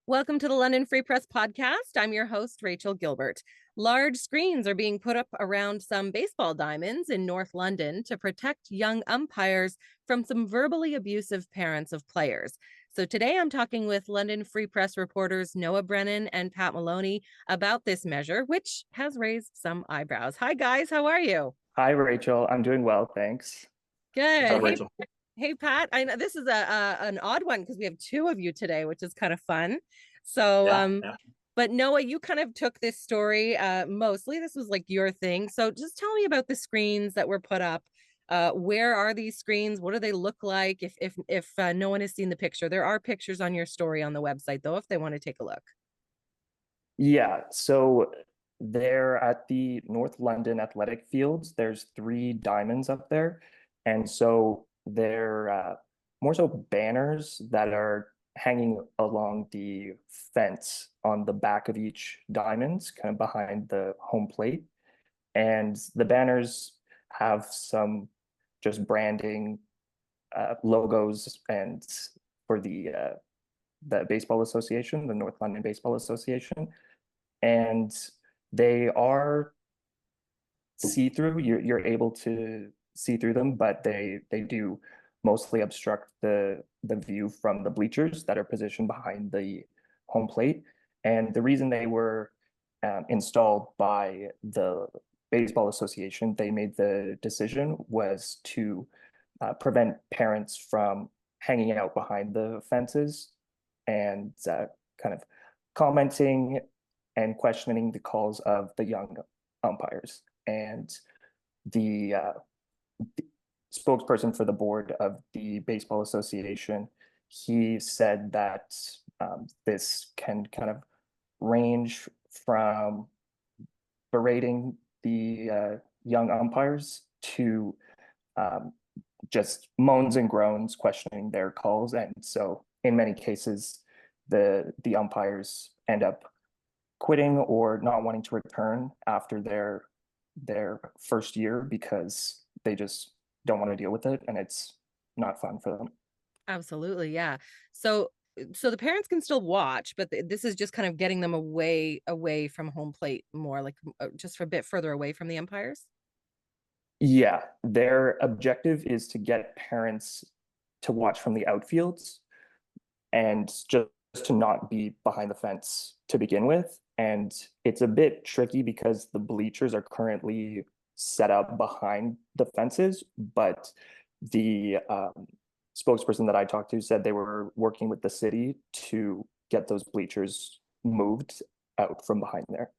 Welcome to the London Free Press Podcast. I'm your host, Rachel Gilbert. Large screens are being put up around some baseball diamonds in North London to protect young umpires from some verbally abusive parents of players. So today I'm talking with London Free Press reporters Noah Brennan and Pat Maloney about this measure, which has raised some eyebrows. Hi, guys. How are you? Hi, Rachel. I'm doing well, thanks. Good. What's up, Hey, Rachel? hey, Pat. I know this is an odd one because we have two of you today, which is kind of fun. So, Yeah. but Noah, you kind of took this story mostly. This was like your thing. So just tell me about the screens that were put up. Where are these screens? What do they look like? If no one has seen the picture, there are pictures on your story on the website though, if they want to take a look. Yeah, so they're at the North London athletic fields. There's three diamonds up there. And so they're more so banners that are hanging along the fence on the back of each diamond, kind of behind the home plate. And the banners have some just branding logos and for the Baseball Association, the North London Baseball Association, and they are see-through. You're able to see through them, but they do mostly obstruct the view from the bleachers that are positioned behind the home plate. And the reason they were installed by the Baseball Association, they made the decision was to prevent parents from hanging out behind the fences and kind of commenting and questioning the calls of the young umpires. And the spokesperson for the board of the Baseball Association, he said that this can kind of range from berating the young umpires to just moans and groans questioning their calls. And so in many cases, the umpires end up quitting or not wanting to return after their first year because they just don't want to deal with it and it's not fun for them. Absolutely, yeah. So the parents can still watch, but this is just kind of getting them away from home plate more, like just a bit further away from the umpires. Yeah, their objective is to get parents to watch from the outfields and just to not be behind the fence to begin with. And it's a bit tricky because the bleachers are currently set up behind the fences, but the spokesperson that I talked to said they were working with the city to get those bleachers moved out from behind there.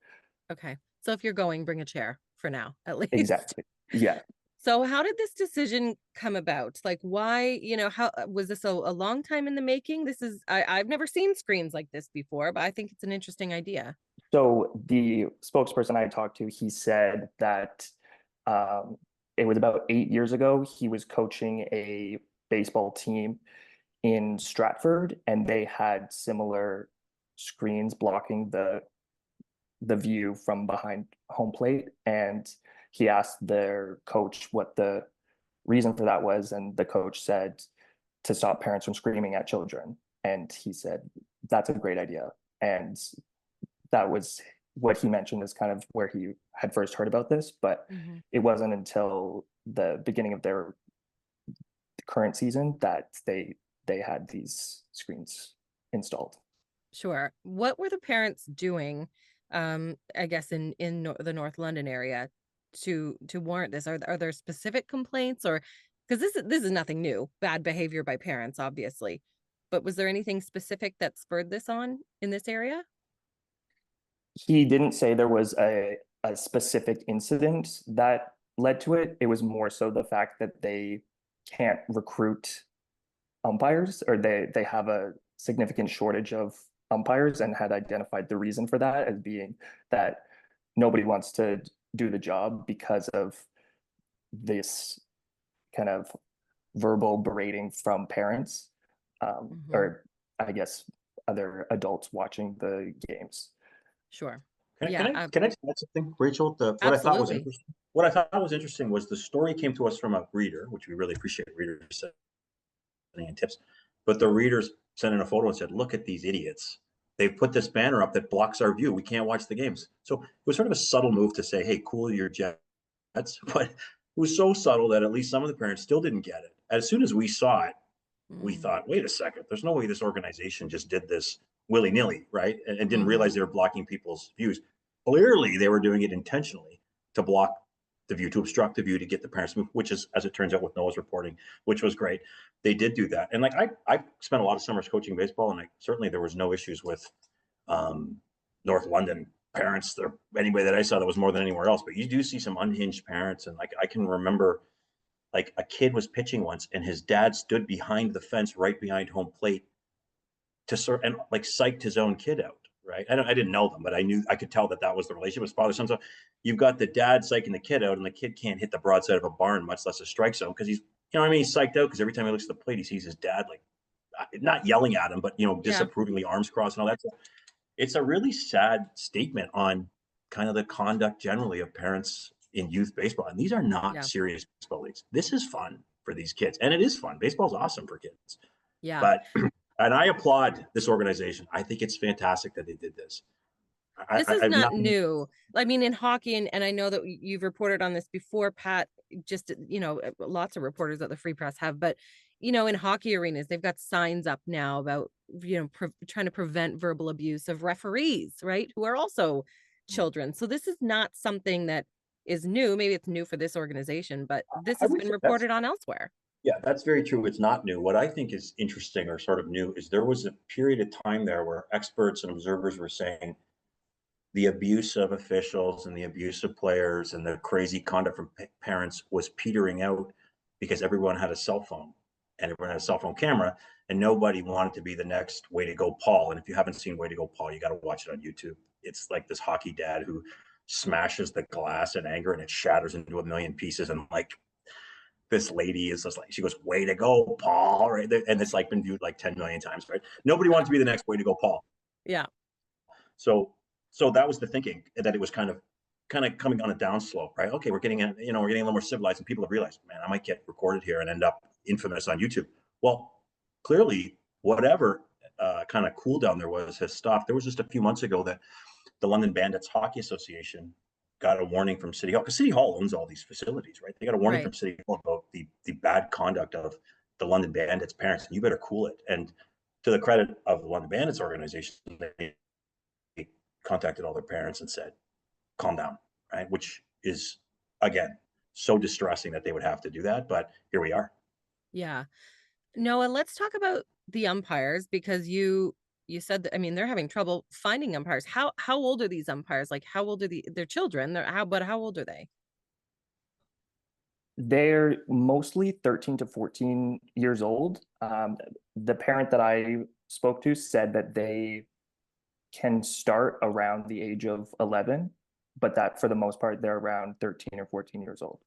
Okay. So if you're going, bring a chair for now, at least. Exactly. Yeah. So how did this decision come about? Like why, how was this a long time in the making? This is I've never seen screens like this before, but I think it's an interesting idea. So the spokesperson I talked to, he said that um, it was about 8 years ago. He was coaching a baseball team in Stratford, and they had similar screens blocking the view from behind home plate. And he asked their coach what the reason for that was, and the coach said to stop parents from screaming at children. And he said, that's a great idea. And that was what he mentioned as kind of where he had first heard about this, but it wasn't until the beginning of their current season that they had these screens installed. Sure. What were the parents doing, I guess in the North London area to warrant this? Are there specific complaints or because this is nothing new, bad behavior by parents, obviously. But was there anything specific that spurred this on in this area? He didn't say there was a specific incident that led to it. It was more so the fact that they can't recruit umpires, or they have a significant shortage of umpires, and had identified the reason for that as being that nobody wants to do the job because of this kind of verbal berating from parents, or I guess other adults watching the games. Sure. Can, Yeah, can I can I add something, Rachel? What I thought was absolutely. interesting. What I thought was interesting was the story came to us from a reader, which we really appreciate readers sending in tips. But the readers sent in a photo and said, "Look at these idiots." they've put this banner up that blocks our view. We can't watch the games. So it was sort of a subtle move to say, hey, cool your jets. But it was so subtle that at least some of the parents still didn't get it. As soon as we saw it, we thought, wait a second, there's no way this organization just did this willy-nilly, right? And didn't realize they were blocking people's views. Clearly, they were doing it intentionally to block the view, to obstruct the view, to get the parents moved, which is, as it turns out, with Noah's reporting, which was great. They did do that. And like I spent a lot of summers coaching baseball, and certainly there was no issues with North London parents or anybody that I saw that was more than anywhere else. But you do see some unhinged parents. And like I can remember, like a kid was pitching once and his dad stood behind the fence right behind home plate to sort and like psyched his own kid out, right? I didn't know them, but I could tell that was the relationship with father son. So you've got the dad psyching the kid out, and the kid can't hit the broadside of a barn, much less a strike zone, because he's, you know what I mean, he's psyched out because every time he looks at the plate, he sees his dad like not yelling at him, but disapprovingly, arms crossed and all that. So it's a really sad statement on kind of the conduct generally of parents in youth baseball. And these are not serious baseball leagues. This is fun for these kids. And it is fun. Baseball's awesome for kids. Yeah. But, and I applaud this organization. I think it's fantastic that they did this. This is not new. I mean, in hockey, and I know that you've reported on this before, Pat, just, lots of reporters at the Free Press have, but, in hockey arenas, they've got signs up now about, trying to prevent verbal abuse of referees, right? Who are also children. So this is not something that is new. Maybe it's new for this organization, but this has been reported on elsewhere. Yeah, that's very true. It's not new. What I think is interesting or sort of new is there was a period of time there where experts and observers were saying the abuse of officials and the abuse of players and the crazy conduct from parents was petering out because everyone had a cell phone and everyone had a cell phone camera, and nobody wanted to be the next Way to Go Paul. And if you haven't seen Way to Go Paul, you got to watch it on YouTube. It's like this hockey dad who smashes the glass in anger and it shatters into a million pieces. And like this lady is just like, she goes, "Way to go, Paul," right? And it's like been viewed like 10 million times, right? Nobody wanted to be the next Way to Go Paul. Yeah. So that was the thinking, that it was kind of coming on a downslope, right? Okay, we're getting a little more civilized, and people have realized, man, I might get recorded here and end up infamous on YouTube. Well, clearly, whatever kind of cool down there was has stopped. There was just a few months ago that the London Bandits Hockey Association got a warning from City Hall, because City Hall owns all these facilities, right? They got a warning from City Hall about the bad conduct of the London Bandits parents, and you better cool it. And to the credit of the London Bandits organization, they contacted all their parents and said, calm down, right? Which is, again, so distressing that they would have to do that, but here we are. Yeah. Noah, let's talk about the umpires, because you said that, I mean, they're having trouble finding umpires. How old are these umpires? Like, how old are their children? How old are they? They're mostly 13 to 14 years old. The parent that I spoke to said that they can start around the age of 11, but that for the most part, they're around 13 or 14 years old.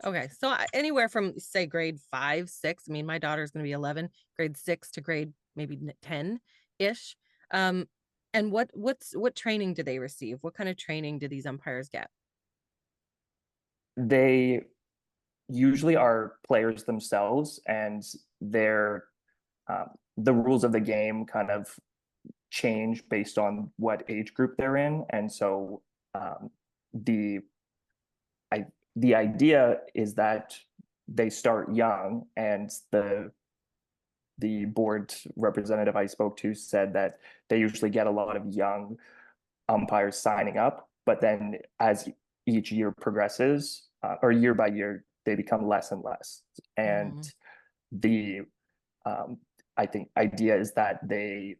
Okay. So anywhere from, say, grade 5, 6. I mean, my daughter's going to be 11, grade 6 to grade maybe 10-ish. And what training do they receive? What kind of training do these umpires get? They usually are players themselves, and they're the rules of the game kind of change based on what age group they're in. And so the idea is that they start young, and the board representative I spoke to said that they usually get a lot of young umpires signing up, but then as each year progresses, or year by year, they become less and less. And the I think idea is that they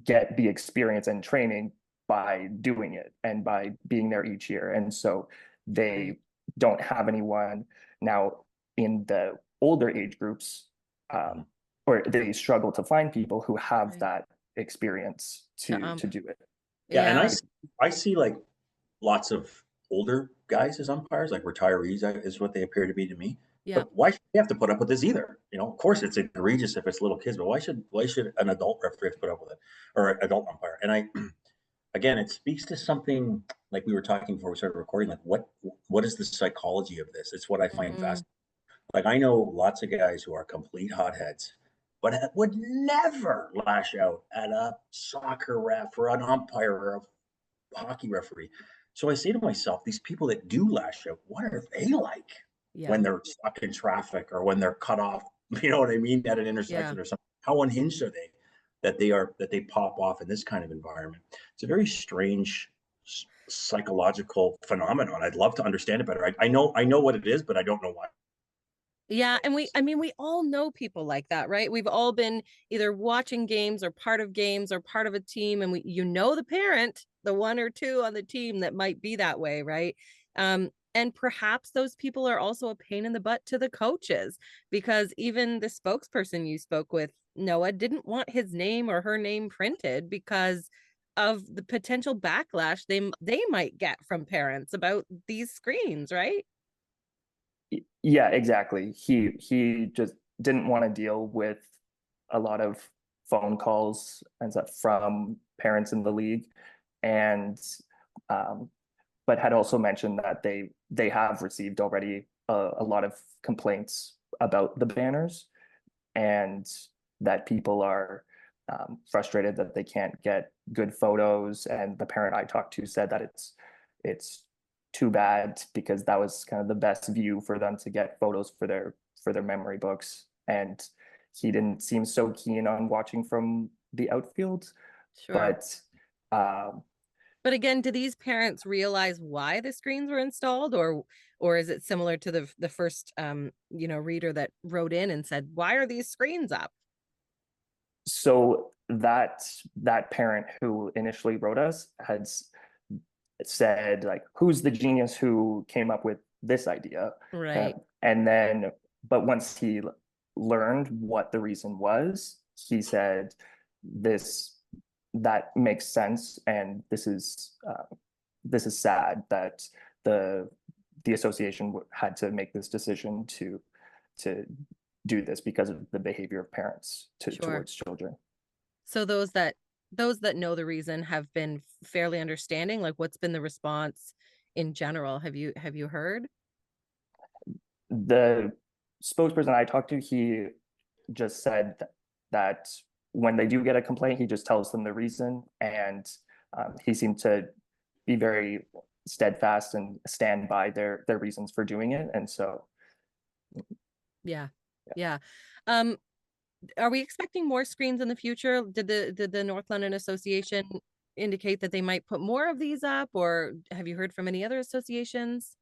get the experience and training by doing it and by being there each year. And so they don't have anyone now in the older age groups, or they struggle to find people who have that experience to do it. Yeah, and I see like lots of older guys as umpires, like retirees is what they appear to be to me. Yeah. But why should they have to put up with this either? Of course it's egregious if it's little kids, but why should an adult referee have to put up with it, or an adult umpire? And again, it speaks to something like we were talking before we started recording, like what is the psychology of this? It's what I find fascinating. Like I know lots of guys who are complete hotheads but would never lash out at a soccer ref or an umpire or a hockey referee. So I say to myself, these people that do lash out, what are they like Yeah. when they're stuck in traffic or when they're cut off? You know what I mean? At an intersection or something. How unhinged are they that they pop off in this kind of environment? It's a very strange psychological phenomenon. I'd love to understand it better. I know what it is, but I don't know why. Yeah, and we all know people like that, right? We've all been either watching games or part of games or part of a team, and the parent, the one or two on the team that might be that way, right? And perhaps those people are also a pain in the butt to the coaches, because even the spokesperson you spoke with, Noah, didn't want his name or her name printed because of the potential backlash they might get from parents about these screens, right? Yeah, exactly. He just didn't want to deal with a lot of phone calls and stuff from parents in the league, and um, but had also mentioned that they have received already a lot of complaints about the banners, and that people are frustrated that they can't get good photos. And the parent I talked to said that it's too bad because that was kind of the best view for them to get photos for their memory books. And he didn't seem so keen on watching from the outfield. Sure. um, But again, do these parents realize why the screens were installed, or is it similar to the first reader that wrote in and said, "Why are these screens up?" so that parent who initially wrote us had said, like, who's the genius who came up with this idea? Right. And then, but once he learned what the reason was, he said, this that makes sense, and this is sad that the association had to make this decision to do this because of the behavior of parents Sure. towards children. So those that know the reason have been fairly understanding. Like, what's been the response in general? Have you heard? The spokesperson I talked to, he just said that when they do get a complaint, he just tells them the reason, and he seemed to be very steadfast and stand by their reasons for doing it. And so, Yeah. Are we expecting more screens in the future? Did the North London Association indicate that they might put more of these up, or have you heard from any other associations?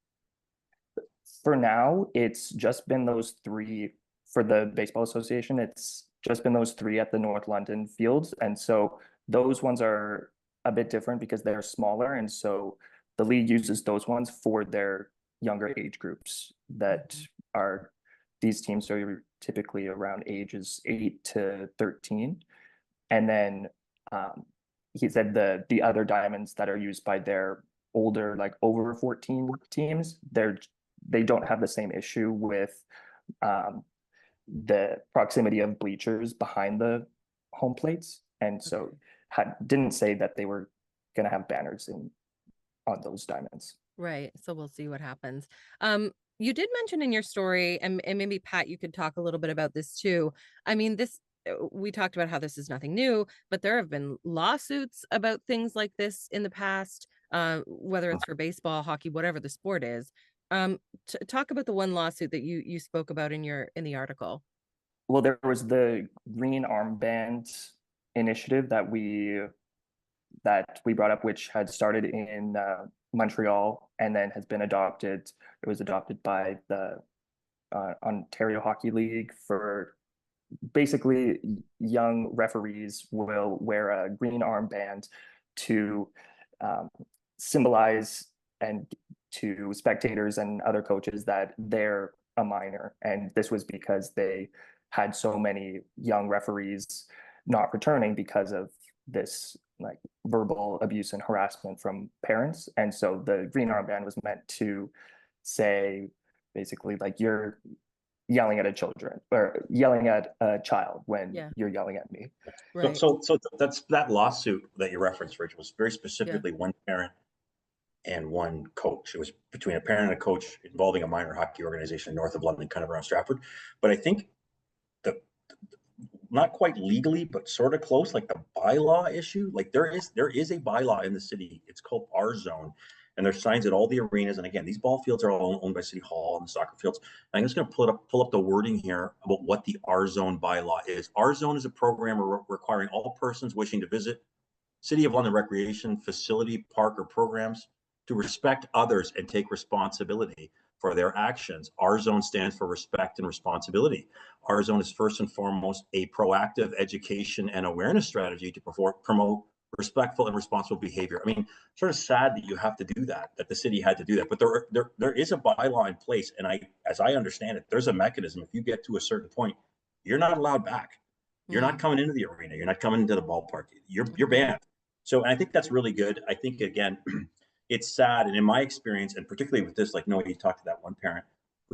for now, it's just been those three for the Baseball Association. It's just been those three at the North London fields. And so those ones are a bit different because they're smaller. And so the league uses those ones for their younger age groups that are, these teams are typically around ages 8 to 13. And then he said the other diamonds that are used by their older, like over 14 teams, they don't have the same issue with the proximity of bleachers behind the home plates, and so didn't say that they were going to have banners on those diamonds. Right. So we'll see what happens. You did mention in your story, and maybe Pat, you could talk a little bit about this too. I mean, we talked about how this is nothing new, but there have been lawsuits about things like this in the past, whether it's for baseball, hockey, whatever the sport is. Talk about the one lawsuit that you spoke about in the article. Well, there was the green armband initiative that we brought up, which had started in Montreal and then has been adopted. It was adopted by the Ontario Hockey League. For basically, young referees will wear a green armband to symbolize and to spectators and other coaches that they're a minor. And this was because they had so many young referees not returning because of this, like, verbal abuse and harassment from parents. And so the green armband was meant to say, basically, like, you're yelling at a child when you're yelling at me. Right. So that's that lawsuit that you referenced, Rachel, was very specifically one parent and one coach. It was between a parent and a coach involving a minor hockey organization north of London, kind of around Stratford. But I think not quite legally, but sort of close, like the bylaw issue. Like there is a bylaw in the city. It's called R zone. And there's signs at all the arenas. And again, these ball fields are all owned by City Hall and the soccer fields. And I'm just going to pull up the wording here about what the R zone bylaw is. R zone is a program requiring all persons wishing to visit City of London recreation facility, park, or programs to respect others and take responsibility for their actions. R zone stands for respect and responsibility. R zone is first and foremost a proactive education and awareness strategy to promote respectful and responsible behavior. I mean, sort of sad that you have to do that, that the city had to do that, but there is a bylaw in place. And as I understand it, there's a mechanism. If you get to a certain point, you're not allowed back. You're not coming into the arena. You're not coming into the ballpark. You're banned. So I think that's really good. I think, again, it's sad. And in my experience, and particularly with this, like, no, you talked to that one parent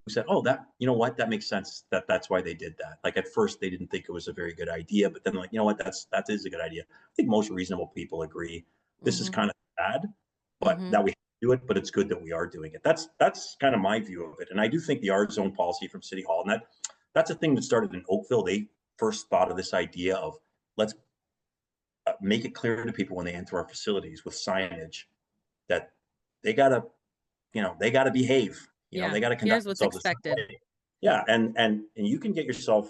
who said, oh, that, you know what, that makes sense. That's why they did that. Like at first they didn't think it was a very good idea, but then like, you know what, that is a good idea. I think most reasonable people agree. This is kind of bad, but that we do it, but it's good that we are doing it. That's kind of my view of it. And I do think the R zone policy from City Hall, and that's a thing that started in Oakville. They first thought of this idea of let's make it clear to people when they enter our facilities with signage that they gotta behave. You know, they got to conduct here's what's themselves expected. Yeah, and you can get yourself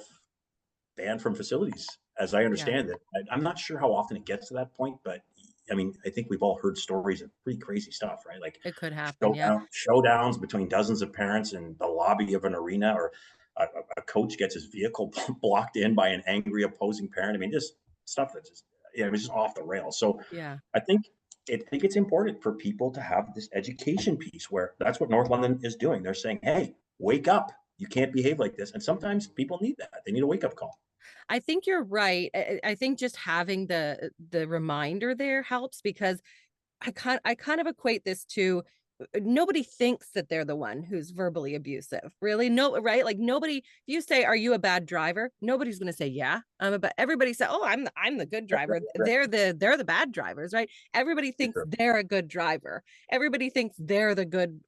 banned from facilities, as I understand it. I'm not sure how often it gets to that point, but I mean, I think we've all heard stories of pretty crazy stuff, right? Like it could happen. Showdowns between dozens of parents in the lobby of an arena, or a coach gets his vehicle blocked in by an angry opposing parent. I mean, just stuff that's just it was just off the rails. So I think it's important for people to have this education piece where that's what North London is doing. They're saying, hey, wake up. You can't behave like this. And sometimes people need that. They need a wake up call. I think you're right. I think just having the reminder there helps, because I kind of equate this to nobody thinks that they're the one who's verbally abusive. Really? No, right? Like nobody, if you say, are you a bad driver? Nobody's going to say, yeah, but everybody said, oh, I'm the good driver. They're the bad drivers, right? Everybody thinks they're a good driver. Everybody thinks they're the good,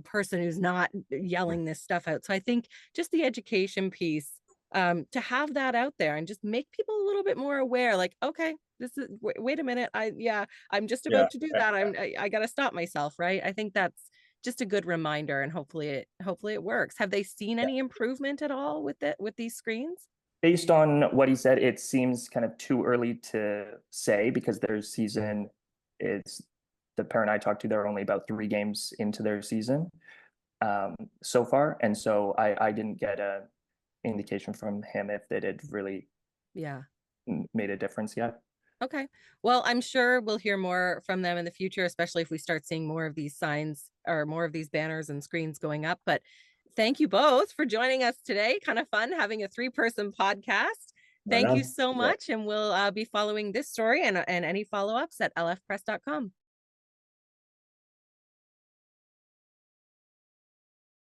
person who's not yelling this stuff out. So I think just the education piece, to have that out there and just make people a little bit more aware, like, okay, this is, wait a minute. I'm just about to do that. I got to stop myself. Right. I think that's just a good reminder, and hopefully it works. Have they seen any improvement at all with these screens? Based on what he said, it seems kind of too early to say, because their season is, the parent I talked to, they're only about 3 games into their season so far. And so I didn't get a indication from him if it had really made a difference yet. Okay. Well, I'm sure we'll hear more from them in the future, especially if we start seeing more of these signs or more of these banners and screens going up. But thank you both for joining us today. Kind of fun having a 3-person podcast. Thank you so much. And we'll be following this story and any follow-ups at lfpress.com.